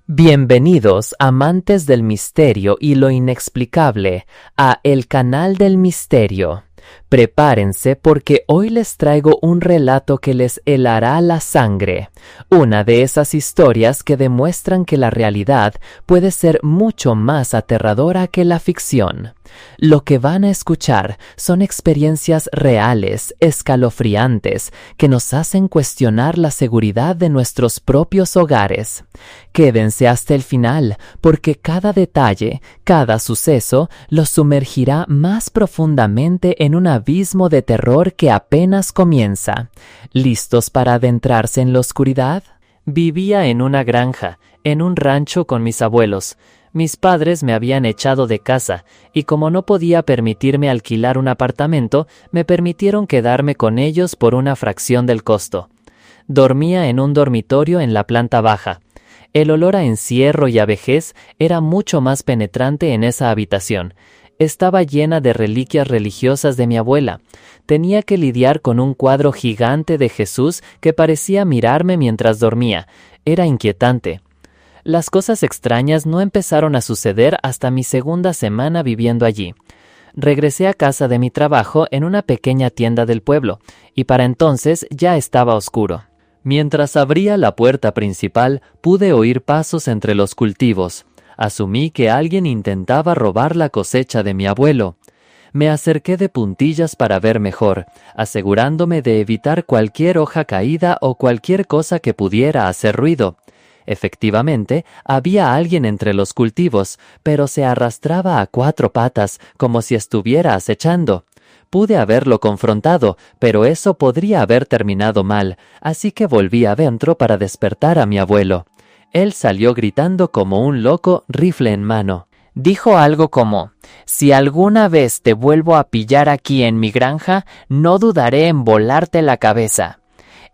Bienvenidos, amantes del misterio y lo inexplicable, a El Canal del Misterio. Prepárense porque hoy les traigo un relato que les helará la sangre, una de esas historias que demuestran que la realidad puede ser mucho más aterradora que la ficción. Lo que van a escuchar son experiencias reales, escalofriantes, que nos hacen cuestionar la seguridad de nuestros propios hogares. Quédense hasta el final, porque cada detalle, cada suceso, los sumergirá más profundamente en un abismo de terror que apenas comienza. ¿Listos para adentrarse en la oscuridad? Vivía en una granja, en un rancho con mis abuelos. Mis padres me habían echado de casa, y como no podía permitirme alquilar un apartamento, me permitieron quedarme con ellos por una fracción del costo. Dormía en un dormitorio en la planta baja. El olor a encierro y a vejez era mucho más penetrante en esa habitación. Estaba llena de reliquias religiosas de mi abuela. Tenía que lidiar con un cuadro gigante de Jesús que parecía mirarme mientras dormía. Era inquietante. Las cosas extrañas no empezaron a suceder hasta mi segunda semana viviendo allí. Regresé a casa de mi trabajo en una pequeña tienda del pueblo, y para entonces ya estaba oscuro. Mientras abría la puerta principal, pude oír pasos entre los cultivos. Asumí que alguien intentaba robar la cosecha de mi abuelo. Me acerqué de puntillas para ver mejor, asegurándome de evitar cualquier hoja caída o cualquier cosa que pudiera hacer ruido. Efectivamente, había alguien entre los cultivos, pero se arrastraba a 4 patas, como si estuviera acechando. Pude haberlo confrontado, pero eso podría haber terminado mal, así que volví adentro para despertar a mi abuelo. Él salió gritando como un loco, rifle en mano. Dijo algo como: «Si alguna vez te vuelvo a pillar aquí en mi granja, no dudaré en volarte la cabeza».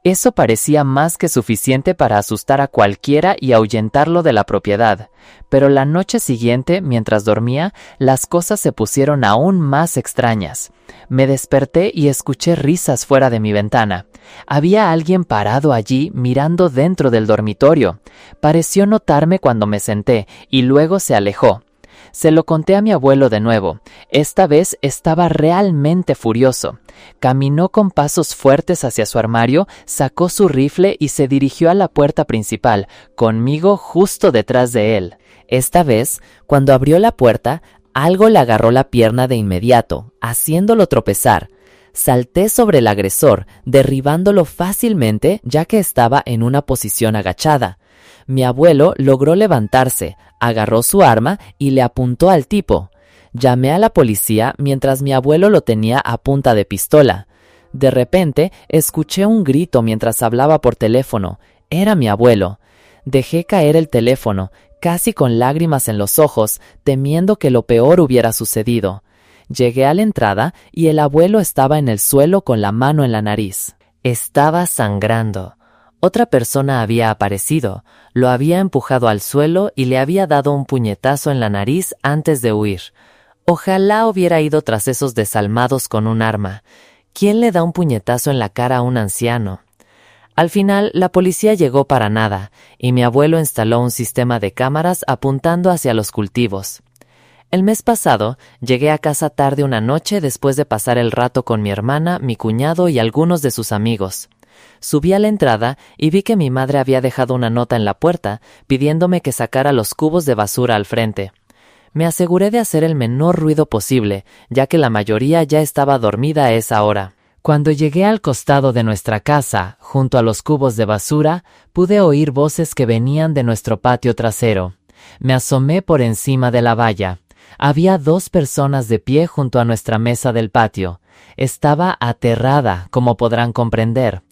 Eso parecía más que suficiente para asustar a cualquiera y ahuyentarlo de la propiedad. Pero la noche siguiente, mientras dormía, las cosas se pusieron aún más extrañas. Me desperté y escuché risas fuera de mi ventana. Había alguien parado allí mirando dentro del dormitorio. Pareció notarme cuando me senté y luego se alejó. Se lo conté a mi abuelo de nuevo. Esta vez estaba realmente furioso. Caminó con pasos fuertes hacia su armario, sacó su rifle y se dirigió a la puerta principal, conmigo justo detrás de él. Esta vez, cuando abrió la puerta, algo le agarró la pierna de inmediato, haciéndolo tropezar. Salté sobre el agresor, derribándolo fácilmente ya que estaba en una posición agachada. Mi abuelo logró levantarse, agarró su arma y le apuntó al tipo. Llamé a la policía mientras mi abuelo lo tenía a punta de pistola. De repente, escuché un grito mientras hablaba por teléfono. Era mi abuelo. Dejé caer el teléfono, casi con lágrimas en los ojos, temiendo que lo peor hubiera sucedido. Llegué a la entrada y el abuelo estaba en el suelo con la mano en la nariz. Estaba sangrando. Otra persona había aparecido, lo había empujado al suelo y le había dado un puñetazo en la nariz antes de huir. Ojalá hubiera ido tras esos desalmados con un arma. ¿Quién le da un puñetazo en la cara a un anciano? Al final, la policía llegó para nada, y mi abuelo instaló un sistema de cámaras apuntando hacia los cultivos. El mes pasado, llegué a casa tarde una noche después de pasar el rato con mi hermana, mi cuñado y algunos de sus amigos. Subí a la entrada y vi que mi madre había dejado una nota en la puerta pidiéndome que sacara los cubos de basura al frente. Me aseguré de hacer el menor ruido posible, ya que la mayoría ya estaba dormida a esa hora. Cuando llegué al costado de nuestra casa, junto a los cubos de basura, pude oír voces que venían de nuestro patio trasero. Me asomé por encima de la valla. Había 2 personas de pie junto a nuestra mesa del patio. Estaba aterrada, como podrán comprender.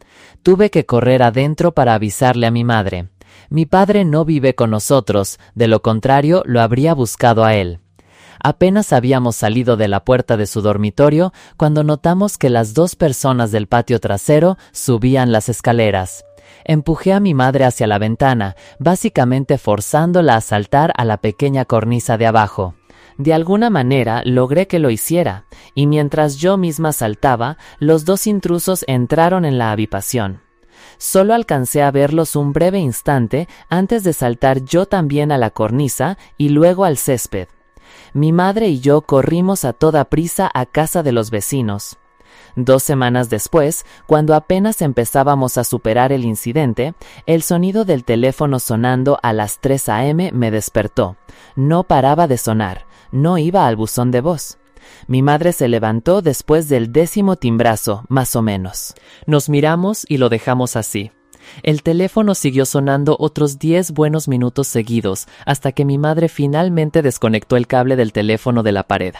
Tuve que correr adentro para avisarle a mi madre. Mi padre no vive con nosotros, de lo contrario lo habría buscado a él. Apenas habíamos salido de la puerta de su dormitorio cuando notamos que las 2 personas del patio trasero subían las escaleras. Empujé a mi madre hacia la ventana, básicamente forzándola a saltar a la pequeña cornisa de abajo. De alguna manera logré que lo hiciera, y mientras yo misma saltaba, los 2 intrusos entraron en la habitación. Solo alcancé a verlos un breve instante antes de saltar yo también a la cornisa y luego al césped. Mi madre y yo corrimos a toda prisa a casa de los vecinos. 2 semanas después, cuando apenas empezábamos a superar el incidente, el sonido del teléfono sonando a las 3 a.m. me despertó. No paraba de sonar, no iba al buzón de voz. Mi madre se levantó después del 10º timbrazo, más o menos. Nos miramos y lo dejamos así. El teléfono siguió sonando otros 10 buenos minutos seguidos, hasta que mi madre finalmente desconectó el cable del teléfono de la pared.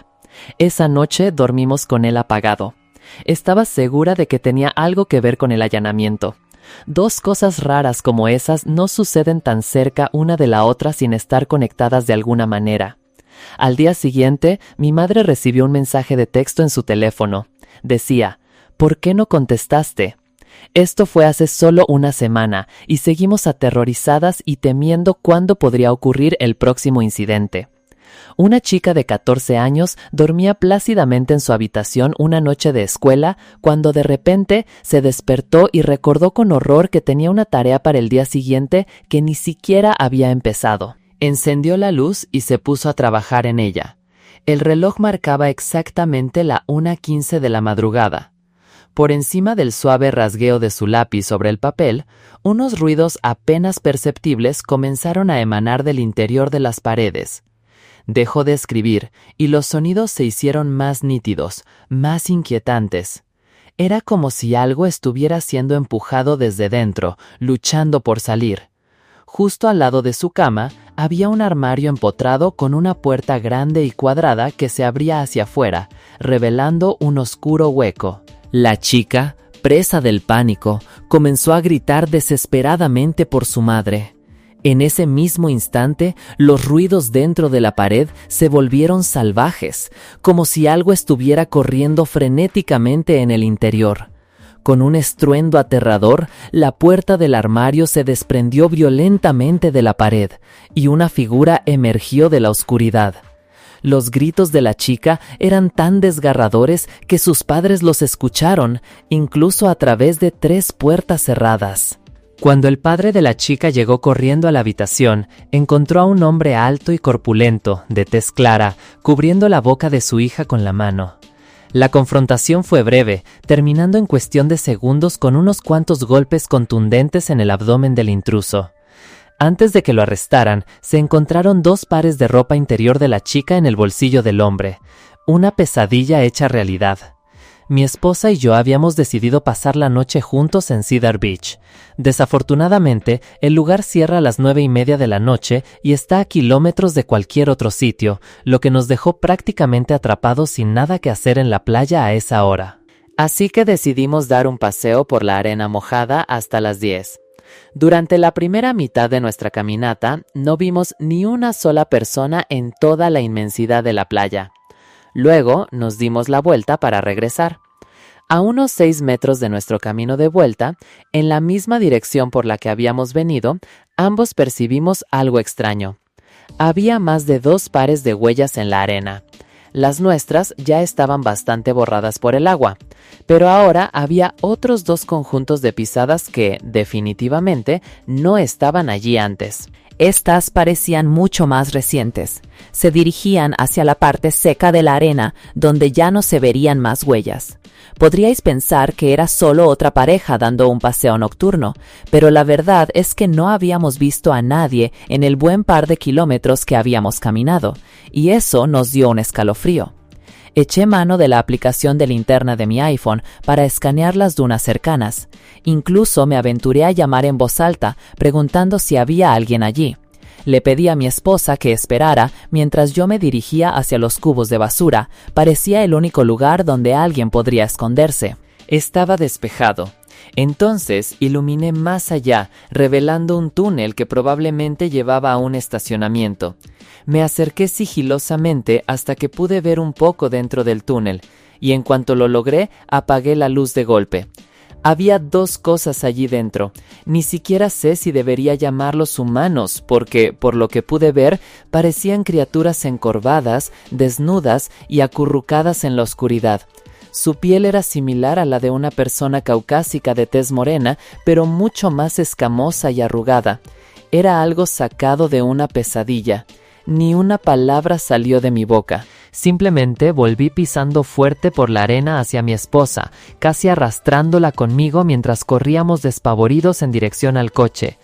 Esa noche dormimos con él apagado. Estaba segura de que tenía algo que ver con el allanamiento. 2 cosas raras como esas no suceden tan cerca una de la otra sin estar conectadas de alguna manera. Al día siguiente, mi madre recibió un mensaje de texto en su teléfono. Decía, ¿por qué no contestaste? Esto fue hace solo una semana y seguimos aterrorizadas y temiendo cuándo podría ocurrir el próximo incidente. Una chica de 14 años dormía plácidamente en su habitación una noche de escuela cuando de repente se despertó y recordó con horror que tenía una tarea para el día siguiente que ni siquiera había empezado. Encendió la luz y se puso a trabajar en ella. El reloj marcaba exactamente la 1:15 de la madrugada. Por encima del suave rasgueo de su lápiz sobre el papel, unos ruidos apenas perceptibles comenzaron a emanar del interior de las paredes. Dejó de escribir y los sonidos se hicieron más nítidos, más inquietantes. Era como si algo estuviera siendo empujado desde dentro, luchando por salir. Justo al lado de su cama había un armario empotrado con una puerta grande y cuadrada que se abría hacia afuera, revelando un oscuro hueco. La chica, presa del pánico, comenzó a gritar desesperadamente por su madre. En ese mismo instante, los ruidos dentro de la pared se volvieron salvajes, como si algo estuviera corriendo frenéticamente en el interior. Con un estruendo aterrador, la puerta del armario se desprendió violentamente de la pared y una figura emergió de la oscuridad. Los gritos de la chica eran tan desgarradores que sus padres los escucharon, incluso a través de 3 puertas cerradas. Cuando el padre de la chica llegó corriendo a la habitación, encontró a un hombre alto y corpulento, de tez clara, cubriendo la boca de su hija con la mano. La confrontación fue breve, terminando en cuestión de segundos con unos cuantos golpes contundentes en el abdomen del intruso. Antes de que lo arrestaran, se encontraron 2 pares de ropa interior de la chica en el bolsillo del hombre. Una pesadilla hecha realidad. Mi esposa y yo habíamos decidido pasar la noche juntos en Cedar Beach. Desafortunadamente, el lugar cierra a las 9:30 de la noche y está a kilómetros de cualquier otro sitio, lo que nos dejó prácticamente atrapados sin nada que hacer en la playa a esa hora. Así que decidimos dar un paseo por la arena mojada hasta las 10. Durante la primera mitad de nuestra caminata, no vimos ni una sola persona en toda la inmensidad de la playa. Luego nos dimos la vuelta para regresar. A unos 6 metros de nuestro camino de vuelta, en la misma dirección por la que habíamos venido, ambos percibimos algo extraño. Había más de 2 pares de huellas en la arena. Las nuestras ya estaban bastante borradas por el agua, pero ahora había otros 2 conjuntos de pisadas que, definitivamente, no estaban allí antes. Estas parecían mucho más recientes. Se dirigían hacia la parte seca de la arena, donde ya no se verían más huellas. Podríais pensar que era solo otra pareja dando un paseo nocturno, pero la verdad es que no habíamos visto a nadie en el buen par de kilómetros que habíamos caminado, y eso nos dio un escalofrío. Eché mano de la aplicación de linterna de mi iPhone para escanear las dunas cercanas. Incluso me aventuré a llamar en voz alta, preguntando si había alguien allí. Le pedí a mi esposa que esperara mientras yo me dirigía hacia los cubos de basura. Parecía el único lugar donde alguien podría esconderse. Estaba despejado. Entonces iluminé más allá, revelando un túnel que probablemente llevaba a un estacionamiento. Me acerqué sigilosamente hasta que pude ver un poco dentro del túnel, y en cuanto lo logré, apagué la luz de golpe. Había 2 cosas allí dentro. Ni siquiera sé si debería llamarlos humanos, porque, por lo que pude ver, parecían criaturas encorvadas, desnudas y acurrucadas en la oscuridad. Su piel era similar a la de una persona caucásica de tez morena, pero mucho más escamosa y arrugada. Era algo sacado de una pesadilla. Ni una palabra salió de mi boca. Simplemente volví pisando fuerte por la arena hacia mi esposa, casi arrastrándola conmigo mientras corríamos despavoridos en dirección al coche.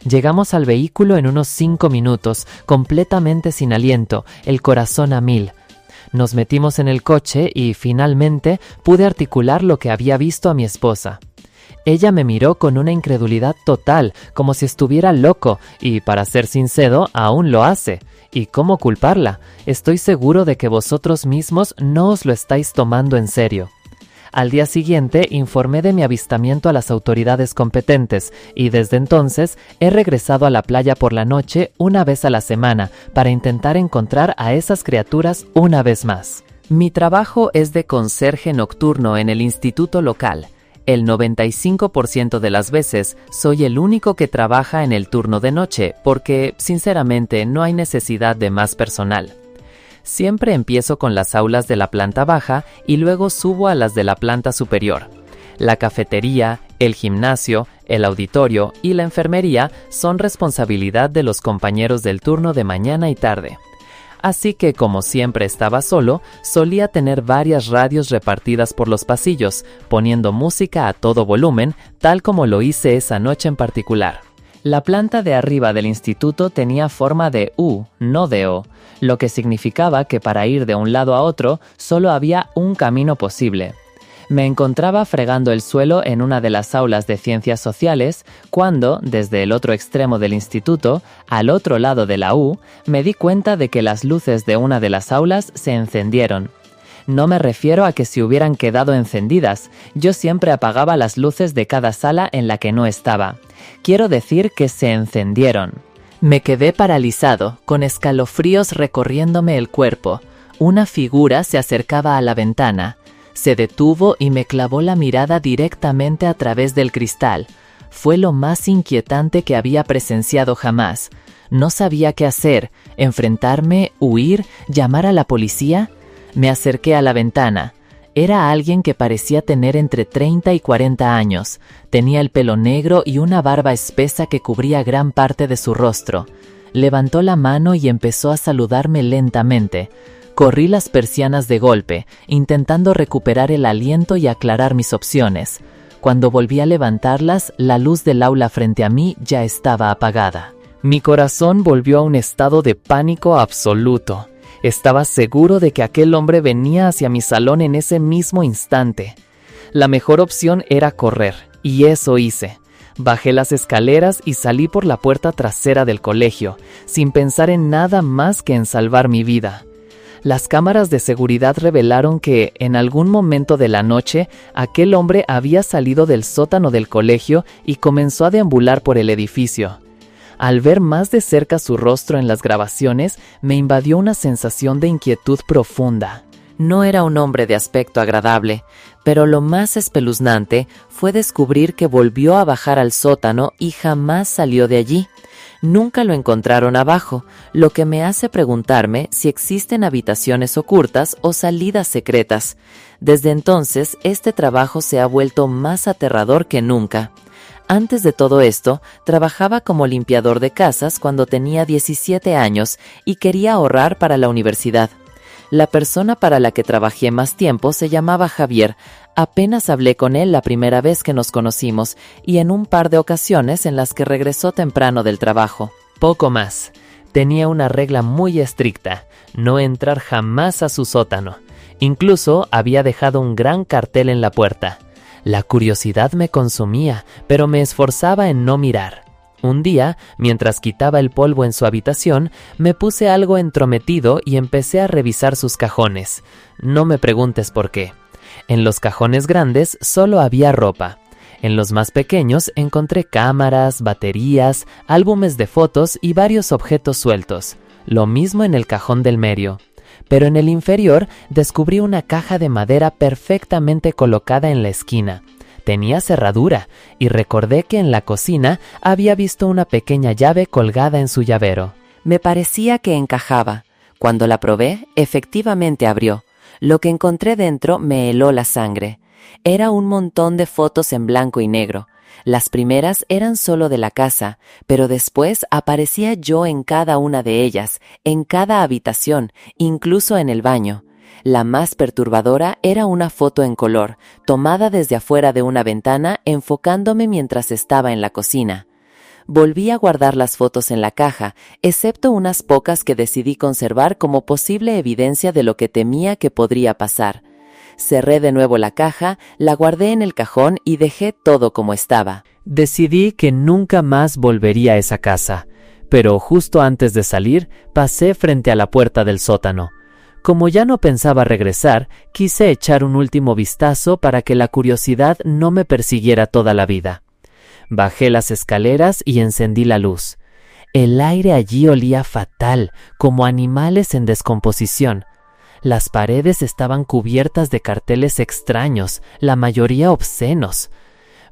Llegamos al vehículo en unos 5 minutos, completamente sin aliento, el corazón a 1000. Nos metimos en el coche y, finalmente, pude articular lo que había visto a mi esposa. Ella me miró con una incredulidad total, como si estuviera loco, y, para ser sincero, aún lo hace. ¿Y cómo culparla? Estoy seguro de que vosotros mismos no os lo estáis tomando en serio. Al día siguiente informé de mi avistamiento a las autoridades competentes y desde entonces he regresado a la playa por la noche una vez a la semana para intentar encontrar a esas criaturas una vez más. Mi trabajo es de conserje nocturno en el instituto local. El 95% de las veces soy el único que trabaja en el turno de noche porque, sinceramente, no hay necesidad de más personal. Siempre empiezo con las aulas de la planta baja y luego subo a las de la planta superior. La cafetería, el gimnasio, el auditorio y la enfermería son responsabilidad de los compañeros del turno de mañana y tarde. Así que, como siempre estaba solo, solía tener varias radios repartidas por los pasillos, poniendo música a todo volumen, tal como lo hice esa noche en particular. La planta de arriba del instituto tenía forma de U, no de O, lo que significaba que para ir de un lado a otro solo había un camino posible. Me encontraba fregando el suelo en una de las aulas de ciencias sociales cuando, desde el otro extremo del instituto, al otro lado de la U, me di cuenta de que las luces de una de las aulas se encendieron. No me refiero a que se hubieran quedado encendidas, yo siempre apagaba las luces de cada sala en la que no estaba. Quiero decir que se encendieron. Me quedé paralizado, con escalofríos recorriéndome el cuerpo. Una figura se acercaba a la ventana. Se detuvo y me clavó la mirada directamente a través del cristal. Fue lo más inquietante que había presenciado jamás. No sabía qué hacer, enfrentarme, huir, llamar a la policía. Me acerqué a la ventana. Era alguien que parecía tener entre 30 y 40 años. Tenía el pelo negro y una barba espesa que cubría gran parte de su rostro. Levantó la mano y empezó a saludarme lentamente. Corrí las persianas de golpe, intentando recuperar el aliento y aclarar mis opciones. Cuando volví a levantarlas, la luz del aula frente a mí ya estaba apagada. Mi corazón volvió a un estado de pánico absoluto. Estaba seguro de que aquel hombre venía hacia mi salón en ese mismo instante. La mejor opción era correr, y eso hice. Bajé las escaleras y salí por la puerta trasera del colegio, sin pensar en nada más que en salvar mi vida. Las cámaras de seguridad revelaron que, en algún momento de la noche, aquel hombre había salido del sótano del colegio y comenzó a deambular por el edificio. Al ver más de cerca su rostro en las grabaciones, me invadió una sensación de inquietud profunda. No era un hombre de aspecto agradable, pero lo más espeluznante fue descubrir que volvió a bajar al sótano y jamás salió de allí. Nunca lo encontraron abajo, lo que me hace preguntarme si existen habitaciones ocultas o salidas secretas. Desde entonces, este trabajo se ha vuelto más aterrador que nunca. Antes de todo esto, trabajaba como limpiador de casas cuando tenía 17 años y quería ahorrar para la universidad. La persona para la que trabajé más tiempo se llamaba Javier. Apenas hablé con él la primera vez que nos conocimos y en un par de ocasiones en las que regresó temprano del trabajo. Poco más. Tenía una regla muy estricta: no entrar jamás a su sótano. Incluso había dejado un gran cartel en la puerta. La curiosidad me consumía, pero me esforzaba en no mirar. Un día, mientras quitaba el polvo en su habitación, me puse algo entrometido y empecé a revisar sus cajones. No me preguntes por qué. En los cajones grandes solo había ropa. En los más pequeños encontré cámaras, baterías, álbumes de fotos y varios objetos sueltos. Lo mismo en el cajón del medio. Pero en el inferior descubrí una caja de madera perfectamente colocada en la esquina. Tenía cerradura y recordé que en la cocina había visto una pequeña llave colgada en su llavero. Me parecía que encajaba. Cuando la probé, efectivamente abrió. Lo que encontré dentro me heló la sangre. Era un montón de fotos en blanco y negro. Las primeras eran solo de la casa, pero después aparecía yo en cada una de ellas, en cada habitación, incluso en el baño. La más perturbadora era una foto en color, tomada desde afuera de una ventana, enfocándome mientras estaba en la cocina. Volví a guardar las fotos en la caja, excepto unas pocas que decidí conservar como posible evidencia de lo que temía que podría pasar. Cerré de nuevo la caja, la guardé en el cajón y dejé todo como estaba. Decidí que nunca más volvería a esa casa, pero justo antes de salir, pasé frente a la puerta del sótano. Como ya no pensaba regresar, quise echar un último vistazo para que la curiosidad no me persiguiera toda la vida. Bajé las escaleras y encendí la luz. El aire allí olía fatal, como animales en descomposición. Las paredes estaban cubiertas de carteles extraños, la mayoría obscenos.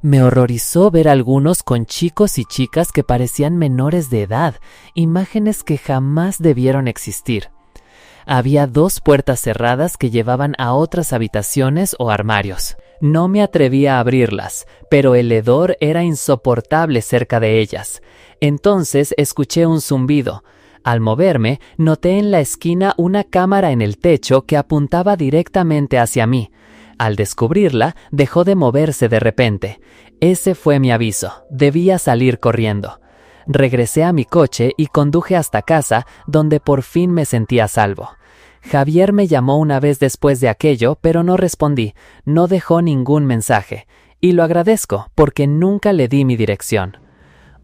Me horrorizó ver algunos con chicos y chicas que parecían menores de edad, imágenes que jamás debieron existir. Había 2 puertas cerradas que llevaban a otras habitaciones o armarios. No me atreví a abrirlas, pero el hedor era insoportable cerca de ellas. Entonces escuché un zumbido. Al moverme, noté en la esquina una cámara en el techo que apuntaba directamente hacia mí. Al descubrirla, dejó de moverse de repente. Ese fue mi aviso. Debía salir corriendo. Regresé a mi coche y conduje hasta casa, donde por fin me sentí a salvo. Javier me llamó una vez después de aquello, pero no respondí. No dejó ningún mensaje. Y lo agradezco, porque nunca le di mi dirección.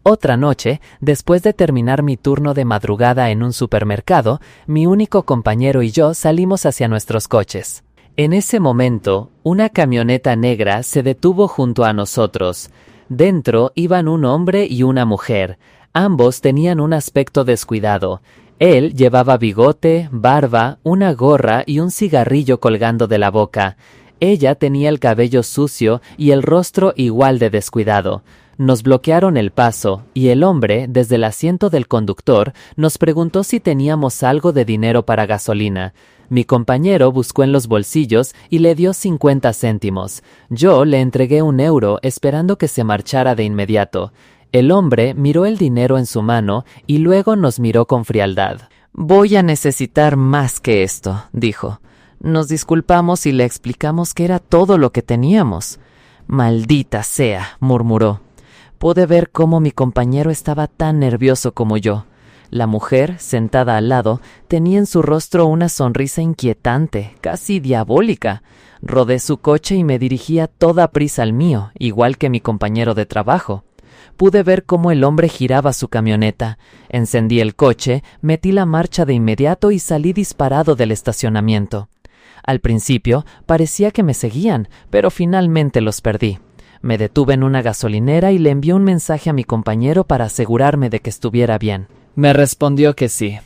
Otra noche, después de terminar mi turno de madrugada en un supermercado, mi único compañero y yo salimos hacia nuestros coches. En ese momento, una camioneta negra se detuvo junto a nosotros. Dentro iban un hombre y una mujer. Ambos tenían un aspecto descuidado. Él llevaba bigote, barba, una gorra y un cigarrillo colgando de la boca. Ella tenía el cabello sucio y el rostro igual de descuidado. Nos bloquearon el paso y el hombre, desde el asiento del conductor, nos preguntó si teníamos algo de dinero para gasolina. Mi compañero buscó en los bolsillos y le dio 50 céntimos. Yo le entregué €1 esperando que se marchara de inmediato. El hombre miró el dinero en su mano y luego nos miró con frialdad. «Voy a necesitar más que esto», dijo. Nos disculpamos y le explicamos que era todo lo que teníamos. «Maldita sea», murmuró. Pude ver cómo mi compañero estaba tan nervioso como yo. La mujer, sentada al lado, tenía en su rostro una sonrisa inquietante, casi diabólica. Rodé su coche y me dirigí a toda prisa al mío, igual que mi compañero de trabajo. Pude ver cómo el hombre giraba su camioneta. Encendí el coche, metí la marcha de inmediato y salí disparado del estacionamiento. Al principio parecía que me seguían, pero finalmente los perdí. Me detuve en una gasolinera y le envié un mensaje a mi compañero para asegurarme de que estuviera bien. Me respondió que sí.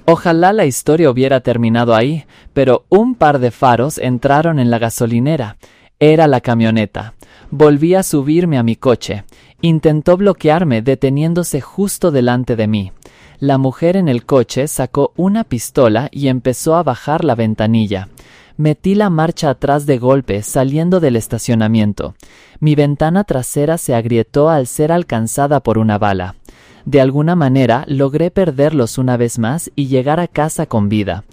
Ojalá la historia hubiera terminado ahí, pero un par de faros entraron en la gasolinera. Era la camioneta. Volví a subirme a mi coche. Intentó bloquearme deteniéndose justo delante de mí. La mujer en el coche sacó una pistola y empezó a bajar la ventanilla. Metí la marcha atrás de golpe saliendo del estacionamiento. Mi ventana trasera se agrietó al ser alcanzada por una bala. De alguna manera logré perderlos una vez más y llegar a casa con vida.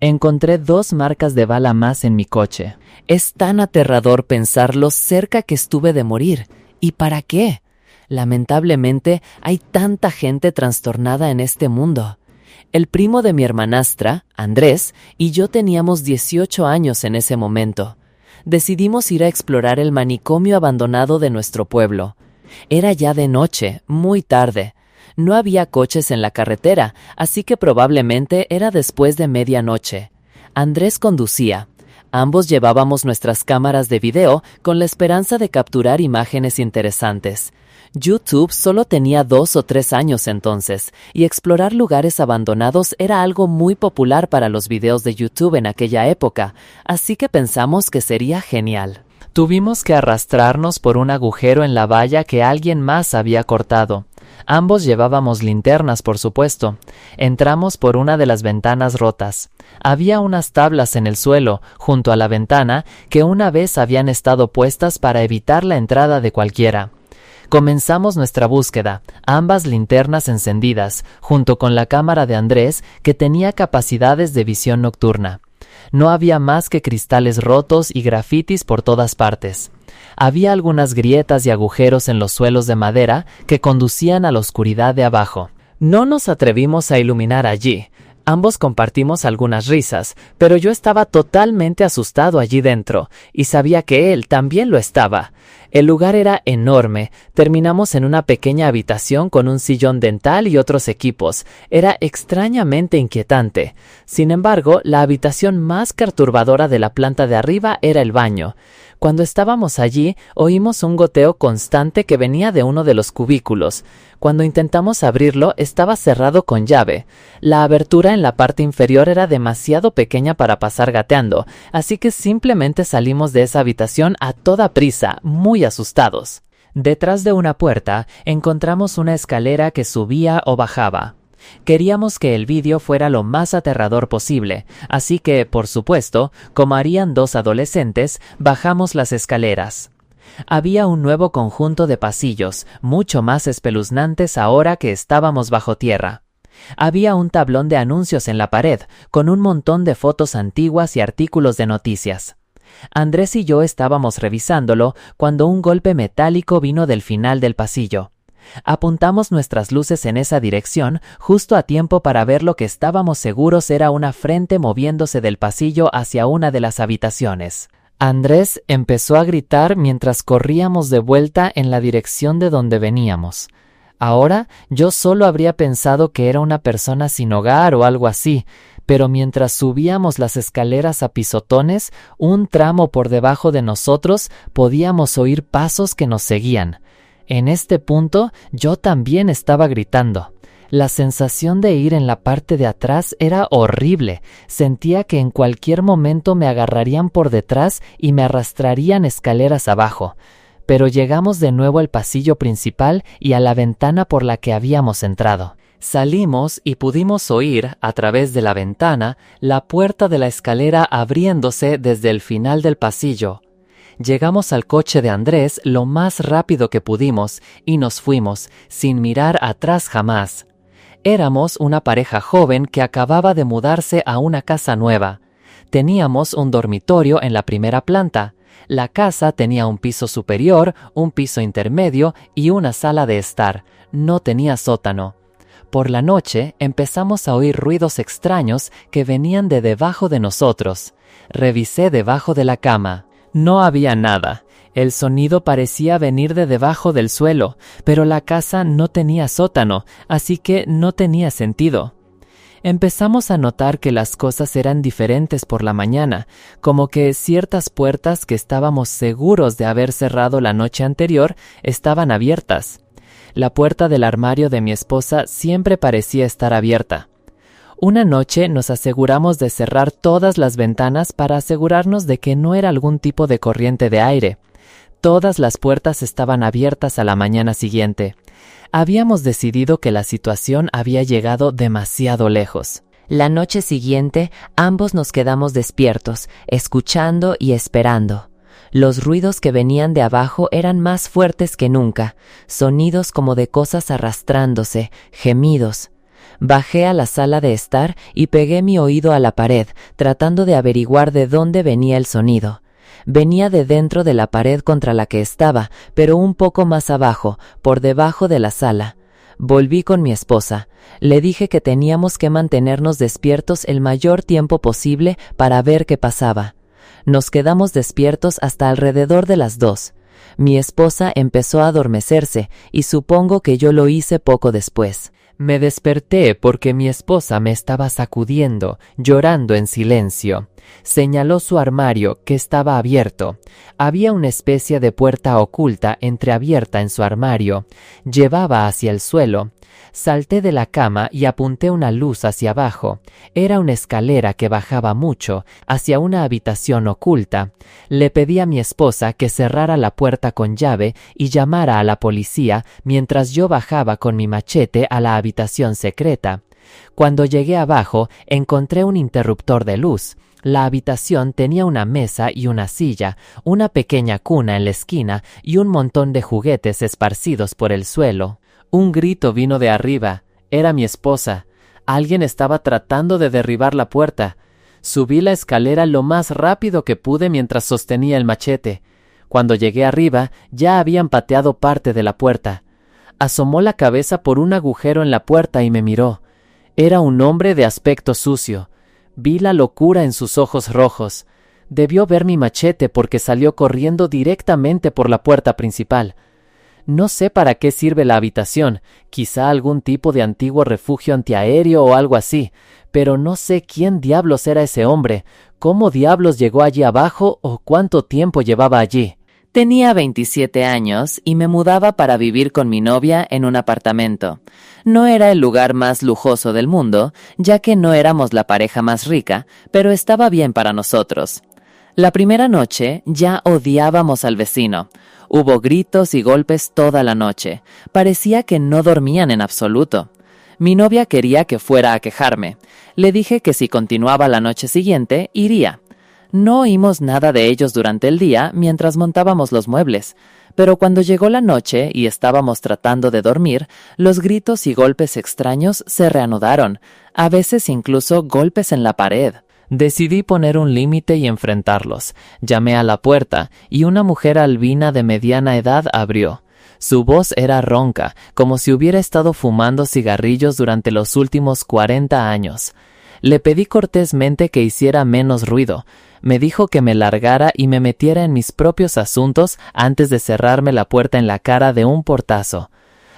Encontré 2 marcas de bala más en mi coche. Es tan aterrador pensar lo cerca que estuve de morir. ¿Y para qué? Lamentablemente hay tanta gente trastornada en este mundo. El primo de mi hermanastra, Andrés, y yo teníamos 18 años en ese momento. Decidimos ir a explorar el manicomio abandonado de nuestro pueblo. Era ya de noche, muy tarde. No había coches en la carretera, así que probablemente era después de medianoche. Andrés conducía. Ambos llevábamos nuestras cámaras de video con la esperanza de capturar imágenes interesantes. YouTube solo tenía 2 o 3 años entonces, y explorar lugares abandonados era algo muy popular para los videos de YouTube en aquella época, así que pensamos que sería genial. Tuvimos que arrastrarnos por un agujero en la valla que alguien más había cortado. Ambos llevábamos linternas, por supuesto. Entramos por una de las ventanas rotas. Había unas tablas en el suelo, junto a la ventana, que una vez habían estado puestas para evitar la entrada de cualquiera. Comenzamos nuestra búsqueda, ambas linternas encendidas, junto con la cámara de Andrés, que tenía capacidades de visión nocturna. No había más que cristales rotos y grafitis por todas partes. Había algunas grietas y agujeros en los suelos de madera que conducían a la oscuridad de abajo. No nos atrevimos a iluminar allí. Ambos compartimos algunas risas, pero yo estaba totalmente asustado allí dentro, y sabía que él también lo estaba. El lugar era enorme. Terminamos en una pequeña habitación con un sillón dental y otros equipos. Era extrañamente inquietante. Sin embargo, la habitación más perturbadora de la planta de arriba era el baño. Cuando estábamos allí, oímos un goteo constante que venía de uno de los cubículos. Cuando intentamos abrirlo, estaba cerrado con llave. La abertura en la parte inferior era demasiado pequeña para pasar gateando, así que simplemente salimos de esa habitación a toda prisa, muy asustados. Detrás de una puerta, encontramos una escalera que subía o bajaba. Queríamos que el vídeo fuera lo más aterrador posible, así que, por supuesto, como harían dos adolescentes, bajamos las escaleras. Había un nuevo conjunto de pasillos, mucho más espeluznantes ahora que estábamos bajo tierra. Había un tablón de anuncios en la pared, con un montón de fotos antiguas y artículos de noticias. Andrés y yo estábamos revisándolo cuando un golpe metálico vino del final del pasillo. Apuntamos nuestras luces en esa dirección justo a tiempo para ver lo que estábamos seguros era una frente moviéndose del pasillo hacia una de las habitaciones. Andrés empezó a gritar mientras corríamos de vuelta en la dirección de donde veníamos. Ahora yo solo habría pensado que era una persona sin hogar o algo así, pero mientras subíamos las escaleras a pisotones, un tramo por debajo de nosotros podíamos oír pasos que nos seguían. En este punto yo también estaba gritando. La sensación de ir en la parte de atrás era horrible. Sentía que en cualquier momento me agarrarían por detrás y me arrastrarían escaleras abajo. Pero llegamos de nuevo al pasillo principal y a la ventana por la que habíamos entrado. Salimos y pudimos oír, a través de la ventana, la puerta de la escalera abriéndose desde el final del pasillo. Llegamos al coche de Andrés lo más rápido que pudimos y nos fuimos, sin mirar atrás jamás. Éramos una pareja joven que acababa de mudarse a una casa nueva. Teníamos un dormitorio en la primera planta. La casa tenía un piso superior, un piso intermedio y una sala de estar. No tenía sótano. Por la noche empezamos a oír ruidos extraños que venían de debajo de nosotros. Revisé debajo de la cama. No había nada. El sonido parecía venir de debajo del suelo, pero la casa no tenía sótano, así que no tenía sentido. Empezamos a notar que las cosas eran diferentes por la mañana, como que ciertas puertas que estábamos seguros de haber cerrado la noche anterior estaban abiertas. La puerta del armario de mi esposa siempre parecía estar abierta. Una noche nos aseguramos de cerrar todas las ventanas para asegurarnos de que no era algún tipo de corriente de aire. Todas las puertas estaban abiertas a la mañana siguiente. Habíamos decidido que la situación había llegado demasiado lejos. La noche siguiente, ambos nos quedamos despiertos, escuchando y esperando. Los ruidos que venían de abajo eran más fuertes que nunca, sonidos como de cosas arrastrándose, gemidos. Bajé a la sala de estar y pegué mi oído a la pared, tratando de averiguar de dónde venía el sonido. Venía de dentro de la pared contra la que estaba, pero un poco más abajo, por debajo de la sala. Volví con mi esposa. Le dije que teníamos que mantenernos despiertos el mayor tiempo posible para ver qué pasaba. Nos quedamos despiertos hasta alrededor de las 2. Mi esposa empezó a adormecerse y supongo que yo lo hice poco después. Me desperté porque mi esposa me estaba sacudiendo, llorando en silencio. Señaló su armario, que estaba abierto. Había una especie de puerta oculta entreabierta en su armario. Llevaba hacia el suelo. Salté de la cama y apunté una luz hacia abajo. Era una escalera que bajaba mucho, hacia una habitación oculta. Le pedí a mi esposa que cerrara la puerta con llave y llamara a la policía mientras yo bajaba con mi machete a la habitación secreta. Cuando llegué abajo, encontré un interruptor de luz. La habitación tenía una mesa y una silla, una pequeña cuna en la esquina y un montón de juguetes esparcidos por el suelo. Un grito vino de arriba. Era mi esposa. Alguien estaba tratando de derribar la puerta. Subí la escalera lo más rápido que pude mientras sostenía el machete. Cuando llegué arriba, ya habían pateado parte de la puerta. Asomó la cabeza por un agujero en la puerta y me miró. Era un hombre de aspecto sucio. Vi la locura en sus ojos rojos. Debió ver mi machete porque salió corriendo directamente por la puerta principal. No sé para qué sirve la habitación, quizá algún tipo de antiguo refugio antiaéreo o algo así, pero no sé quién diablos era ese hombre, cómo diablos llegó allí abajo o cuánto tiempo llevaba allí. Tenía 27 años y me mudaba para vivir con mi novia en un apartamento. No era el lugar más lujoso del mundo, ya que no éramos la pareja más rica, pero estaba bien para nosotros. La primera noche ya odiábamos al vecino. Hubo gritos y golpes toda la noche. Parecía que no dormían en absoluto. Mi novia quería que fuera a quejarme. Le dije que si continuaba la noche siguiente, iría. No oímos nada de ellos durante el día mientras montábamos los muebles, pero cuando llegó la noche y estábamos tratando de dormir, los gritos y golpes extraños se reanudaron, a veces incluso golpes en la pared. Decidí poner un límite y enfrentarlos. Llamé a la puerta y una mujer albina de mediana edad abrió. Su voz era ronca, como si hubiera estado fumando cigarrillos durante los últimos 40 años. Le pedí cortésmente que hiciera menos ruido. Me dijo que me largara y me metiera en mis propios asuntos antes de cerrarme la puerta en la cara de un portazo.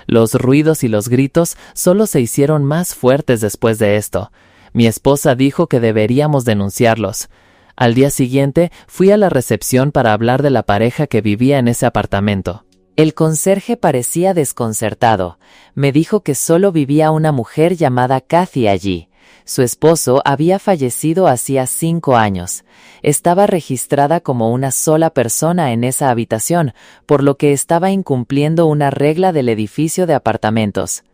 Los ruidos y los gritos solo se hicieron más fuertes después de esto. Mi esposa dijo que deberíamos denunciarlos. Al día siguiente fui a la recepción para hablar de la pareja que vivía en ese apartamento. El conserje parecía desconcertado. Me dijo que solo vivía una mujer llamada Kathy allí. Su esposo había fallecido hacía 5 años. Estaba registrada como una sola persona en esa habitación, por lo que estaba incumpliendo una regla del edificio de apartamentos.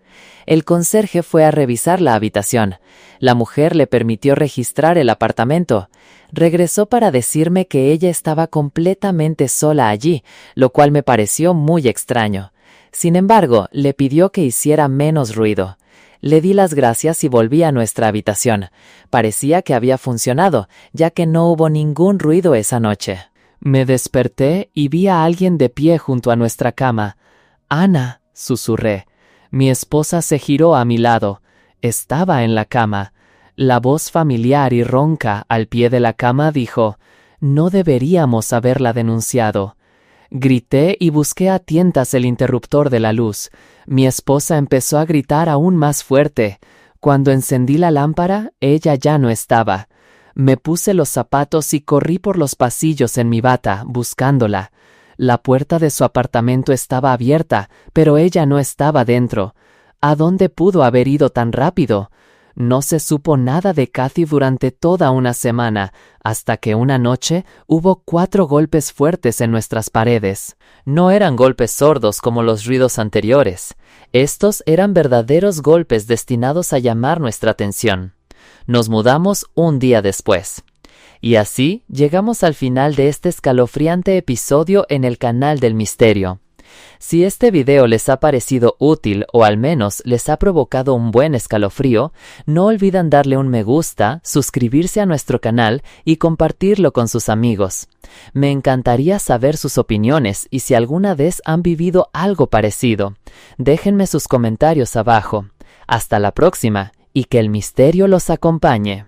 El conserje fue a revisar la habitación. La mujer le permitió registrar el apartamento. Regresó para decirme que ella estaba completamente sola allí, lo cual me pareció muy extraño. Sin embargo, le pidió que hiciera menos ruido. Le di las gracias y volví a nuestra habitación. Parecía que había funcionado, ya que no hubo ningún ruido esa noche. Me desperté y vi a alguien de pie junto a nuestra cama. «Ana», susurré. Mi esposa se giró a mi lado. Estaba en la cama. La voz familiar y ronca al pie de la cama dijo: «No deberíamos haberla denunciado». Grité y busqué a tientas el interruptor de la luz. Mi esposa empezó a gritar aún más fuerte. Cuando encendí la lámpara, ella ya no estaba. Me puse los zapatos y corrí por los pasillos en mi bata, buscándola. La puerta de su apartamento estaba abierta, pero ella no estaba dentro. ¿A dónde pudo haber ido tan rápido? No se supo nada de Kathy durante toda una semana, hasta que una noche hubo 4 golpes fuertes en nuestras paredes. No eran golpes sordos como los ruidos anteriores. Estos eran verdaderos golpes destinados a llamar nuestra atención. Nos mudamos un día después. Y así llegamos al final de este escalofriante episodio en el canal del misterio. Si este video les ha parecido útil o al menos les ha provocado un buen escalofrío, no olviden darle un me gusta, suscribirse a nuestro canal y compartirlo con sus amigos. Me encantaría saber sus opiniones y si alguna vez han vivido algo parecido. Déjenme sus comentarios abajo. Hasta la próxima y que el misterio los acompañe.